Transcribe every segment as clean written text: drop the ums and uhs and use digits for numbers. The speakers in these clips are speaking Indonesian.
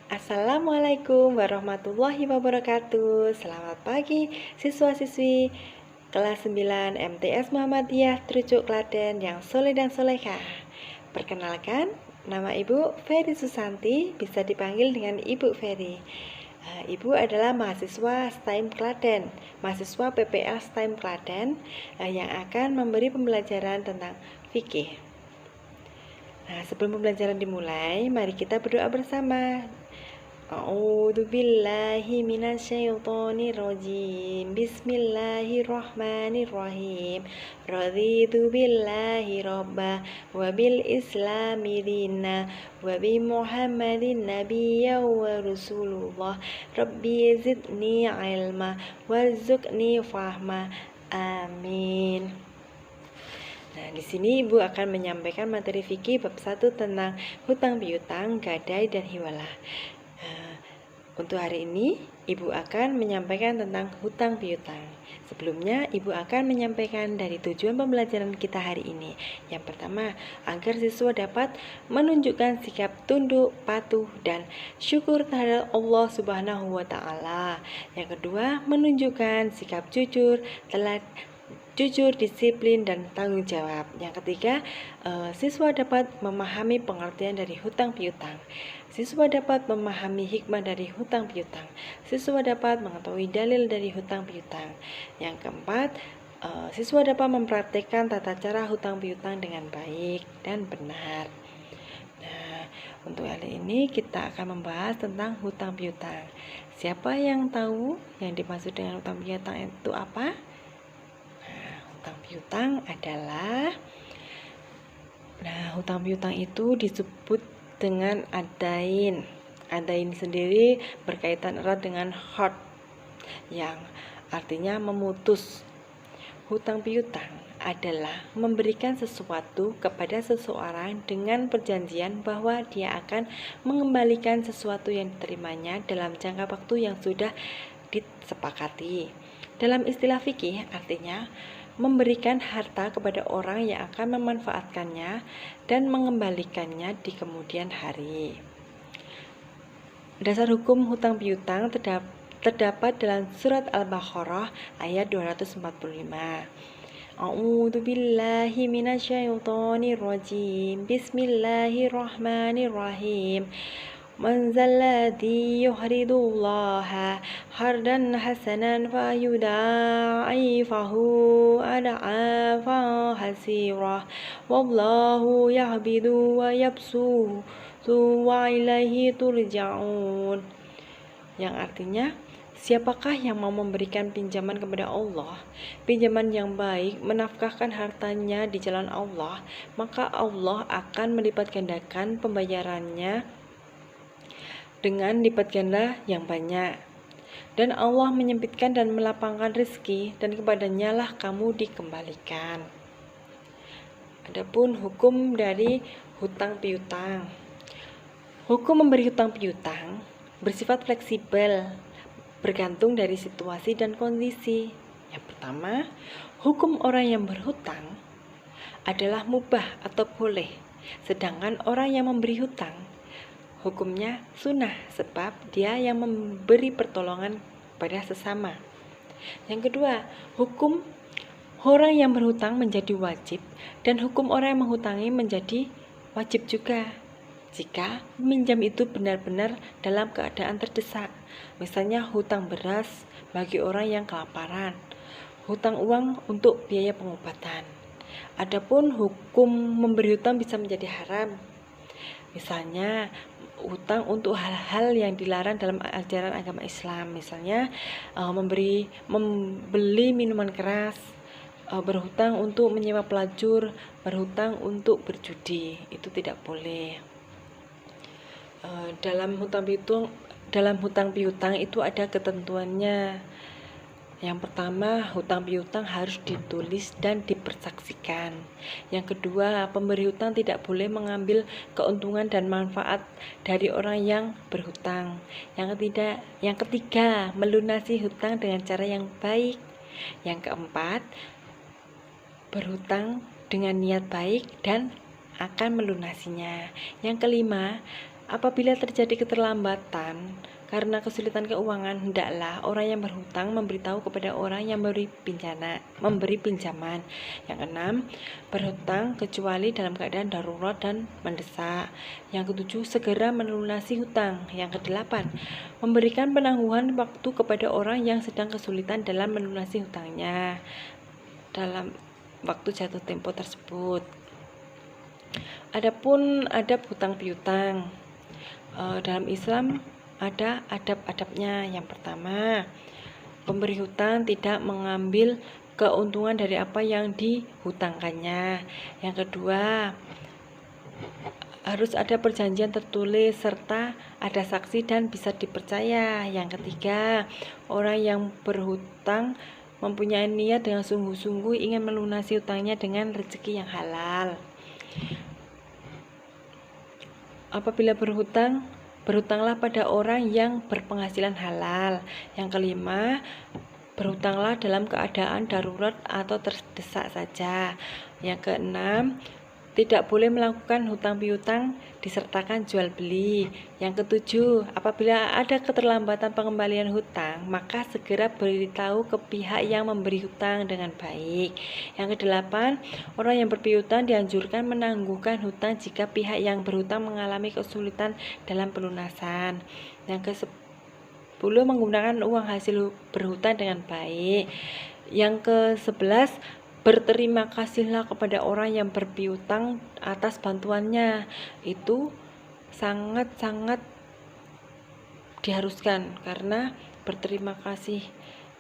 Assalamualaikum warahmatullahi wabarakatuh. Selamat pagi siswa-siswi kelas 9 MTS Muhammadiyah Trucuk Klaten yang soleh dan solehah. Perkenalkan, nama Ibu Ferry Susanti, bisa dipanggil dengan Ibu Ferry. Ibu adalah mahasiswa STIM Klaten, mahasiswa PPL STIM Klaten yang akan memberi pembelajaran tentang fikih. Nah, sebelum pembelajaran dimulai, mari kita berdoa bersama. A'udzu billahi minasyaitonir rajim. Bismillahirrahmanirrahim. Raditu billahi robba wa bil islami dina wa bi Muhammadin nabiyya wa rasulullah. Rabbi zidni ilma warzuqni fahma. Amin. Nah, di sini Ibu akan menyampaikan materi fikih bab 1 tentang hutang piutang, gadai dan hiwalah. Untuk hari ini, Ibu akan menyampaikan tentang hutang piutang. Sebelumnya, Ibu akan menyampaikan dari tujuan pembelajaran kita hari ini. Yang pertama, agar siswa dapat menunjukkan sikap tunduk, patuh, dan syukur terhadap Allah Subhanahu wa Ta'ala. Yang kedua, menunjukkan sikap jujur, disiplin, dan tanggung jawab. Yang ketiga, siswa dapat memahami pengertian dari hutang piutang. Siswa dapat memahami hikmah dari hutang piutang. Siswa dapat mengetahui dalil dari hutang piutang. Yang keempat, siswa dapat mempraktikkan tata cara hutang piutang dengan baik dan benar. Nah, untuk kali ini kita akan membahas tentang hutang piutang. Siapa yang tahu yang dimaksud dengan hutang piutang itu apa? Hutang piutang adalah hutang piutang itu disebut dengan adain. Adain sendiri berkaitan erat dengan hard yang artinya memutus. Hutang piutang adalah memberikan sesuatu kepada seseorang dengan perjanjian bahwa dia akan mengembalikan sesuatu yang diterimanya dalam jangka waktu yang sudah disepakati. Dalam istilah fikih artinya memberikan harta kepada orang yang akan memanfaatkannya dan mengembalikannya di kemudian hari. Dasar hukum hutang piutang terdapat dalam surat Al-Baqarah ayat 245. A'udzu billahi minasyaitonir rajim. Bismillahirrahmanirrahim. Man zalladzi yuhridullaha hardan hasanan fayudaifahu ad'afan hasirah wallahu yahbidu wa yabsutu wa ilaihi turja'un. Yang artinya, siapakah yang mau memberikan pinjaman kepada Allah, pinjaman yang baik, menafkahkan hartanya di jalan Allah, maka Allah akan melipat gandakan pembayarannya dengan lipat ganda yang banyak. Dan Allah menyempitkan dan melapangkan rezeki, dan kepadanya lah kamu dikembalikan. Adapun hukum dari hutang piutang. Hukum memberi hutang piutang bersifat fleksibel, bergantung dari situasi dan kondisi. Yang pertama, hukum orang yang berhutang adalah mubah atau boleh, sedangkan orang yang memberi hutang hukumnya sunnah, sebab dia yang memberi pertolongan pada sesama. Yang kedua, hukum orang yang berhutang menjadi wajib, dan hukum orang yang menghutangi menjadi wajib juga jika meminjam itu benar-benar dalam keadaan terdesak. Misalnya hutang beras bagi orang yang kelaparan, hutang uang untuk biaya pengobatan. Adapun hukum memberi hutang bisa menjadi haram. Misalnya hutang untuk hal-hal yang dilarang dalam ajaran agama Islam, misalnya membeli minuman keras, berhutang untuk menyewa pelacur, berhutang untuk berjudi, itu tidak boleh. Dalam hutang piutang itu ada ketentuannya. Yang pertama, hutang piutang harus ditulis dan dipersaksikan. Yang kedua, pemberi hutang tidak boleh mengambil keuntungan dan manfaat dari orang yang berhutang. Yang ketiga, melunasi hutang dengan cara yang baik. Yang keempat, berhutang dengan niat baik dan akan melunasinya. Yang kelima, Apabila terjadi keterlambatan karena kesulitan keuangan, hendaklah orang yang berhutang memberitahu kepada orang yang memberi pinjaman. Yang keenam, berhutang kecuali dalam keadaan darurat dan mendesak. Yang ketujuh, segera melunasi hutang. Yang kedelapan, memberikan penangguhan waktu kepada orang yang sedang kesulitan dalam melunasi hutangnya dalam waktu jatuh tempo tersebut. Adapun adab hutang piutang, dalam Islam ada adab-adabnya. Yang pertama, pemberi hutang tidak mengambil keuntungan dari apa yang dihutangkannya. Yang kedua, harus ada perjanjian tertulis serta ada saksi dan bisa dipercaya. Yang ketiga, orang yang berhutang mempunyai niat dengan sungguh-sungguh ingin melunasi hutangnya dengan rezeki yang halal. Apabila berhutanglah pada orang yang berpenghasilan halal. Yang kelima, berhutanglah dalam keadaan darurat atau terdesak saja. Yang keenam, tidak boleh melakukan hutang piutang disertakan jual beli. Yang ketujuh, apabila ada keterlambatan pengembalian hutang, maka segera beritahu ke pihak yang memberi hutang dengan baik. Yang kedelapan, orang yang berpiutang dianjurkan menangguhkan hutang jika pihak yang berhutang mengalami kesulitan dalam pelunasan. Yang ke-10, menggunakan uang hasil berhutang dengan baik. Yang ke-11, berterima kasihlah kepada orang yang berpiutang atas bantuannya. Itu sangat-sangat diharuskan, karena berterima kasih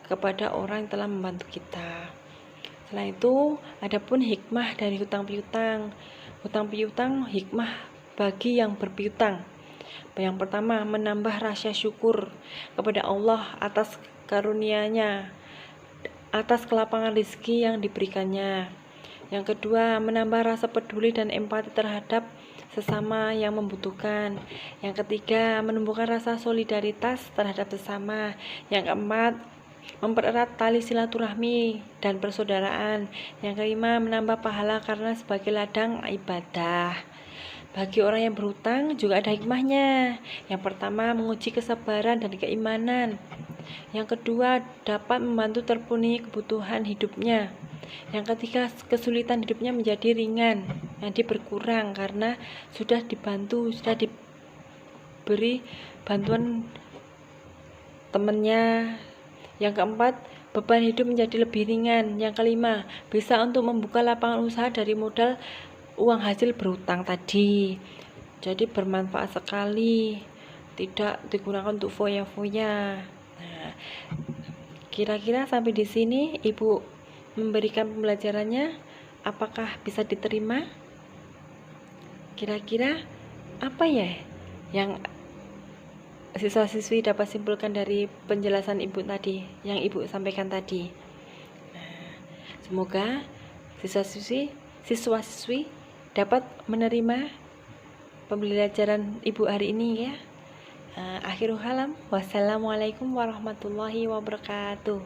kepada orang yang telah membantu kita. Setelah itu, adapun hikmah dari hutang piutang. Hutang piutang hikmah bagi yang berpiutang. Yang pertama, menambah rasa syukur kepada Allah atas karunia-Nya, atas kelapangan rezeki yang diberikannya. Yang kedua, menambah rasa peduli dan empati terhadap sesama yang membutuhkan. Yang ketiga, menumbuhkan rasa solidaritas terhadap sesama. Yang keempat, mempererat tali silaturahmi dan persaudaraan. Yang kelima, menambah pahala karena sebagai ladang ibadah. Bagi orang yang berhutang juga ada hikmahnya. Yang pertama, menguji kesabaran dan keimanan. Yang kedua, dapat membantu terpenuhi kebutuhan hidupnya. Yang ketiga, kesulitan hidupnya menjadi ringan, jadi berkurang karena sudah dibantu, sudah diberi bantuan temannya. Yang keempat, beban hidup menjadi lebih ringan. Yang kelima, bisa untuk membuka lapangan usaha dari modal uang hasil berhutang tadi. Jadi bermanfaat sekali, tidak digunakan untuk foya-foya. Nah, kira-kira sampai di sini Ibu memberikan pembelajarannya, apakah bisa diterima? Kira-kira apa ya yang siswa-siswi dapat simpulkan dari penjelasan Ibu tadi, yang Ibu sampaikan tadi? Nah, semoga siswa-siswi dapat menerima pembelajaran Ibu hari ini ya. Akhirul kalam, wassalamualaikum warahmatullahi wabarakatuh.